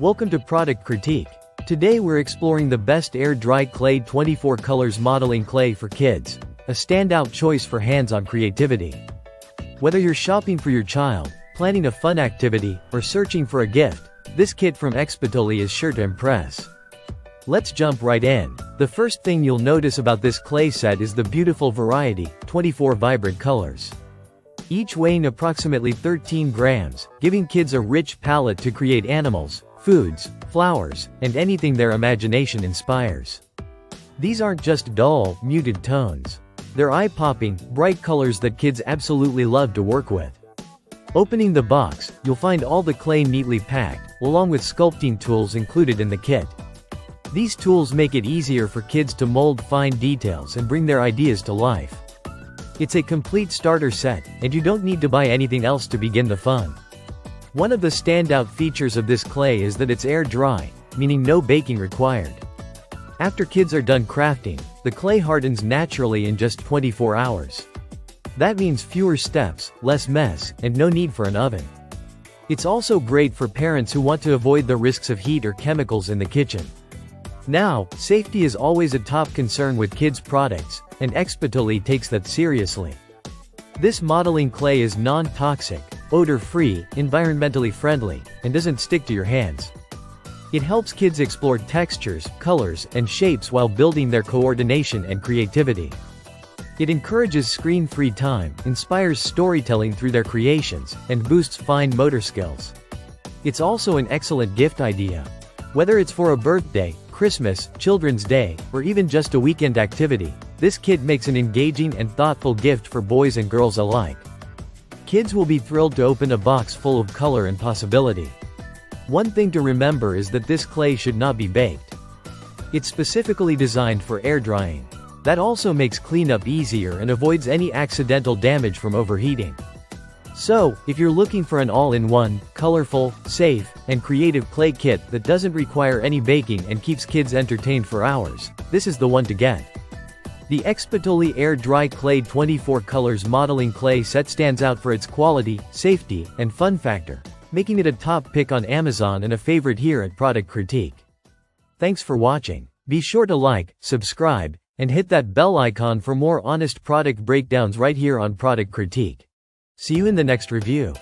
Welcome to Product Critique. Today we're exploring the best air-dry clay 24 colors modeling clay for kids, a standout choice for hands-on creativity. Whether you're shopping for your child, planning a fun activity, or searching for a gift, this kit from Exptolii is sure to impress. Let's jump right in. The first thing you'll notice about this clay set is the beautiful variety, 24 vibrant colors. Each weighing approximately 13 grams, giving kids a rich palette to create animals, foods, flowers, and anything their imagination inspires. These aren't just dull, muted tones. They're eye-popping, bright colors that kids absolutely love to work with. Opening the box, you'll find all the clay neatly packed, along with sculpting tools included in the kit. These tools make it easier for kids to mold fine details and bring their ideas to life. It's a complete starter set, and you don't need to buy anything else to begin the fun. One of the standout features of this clay is that it's air-dry, meaning no baking required. After kids are done crafting, the clay hardens naturally in just 24 hours. That means fewer steps, less mess, and no need for an oven. It's also great for parents who want to avoid the risks of heat or chemicals in the kitchen. Now, safety is always a top concern with kids' products, and Exptolii takes that seriously. This modeling clay is non-toxic, odor-free, environmentally friendly, and doesn't stick to your hands. It helps kids explore textures, colors, and shapes while building their coordination and creativity. It encourages screen-free time, inspires storytelling through their creations, and boosts fine motor skills. It's also an excellent gift idea. Whether it's for a birthday, Christmas, Children's Day, or even just a weekend activity, this kit makes an engaging and thoughtful gift for boys and girls alike. Kids will be thrilled to open a box full of color and possibility. One thing to remember is that this clay should not be baked. It's specifically designed for air drying. That also makes cleanup easier and avoids any accidental damage from overheating. So, if you're looking for an all-in-one, colorful, safe, and creative clay kit that doesn't require any baking and keeps kids entertained for hours, this is the one to get. The Exptolii Air Dry Clay 24 Colors Modeling Clay Set stands out for its quality, safety, and fun factor, making it a top pick on Amazon and a favorite here at Product Critique. Thanks for watching. Be sure to like, subscribe, and hit that bell icon for more honest product breakdowns right here on Product Critique. See you in the next review.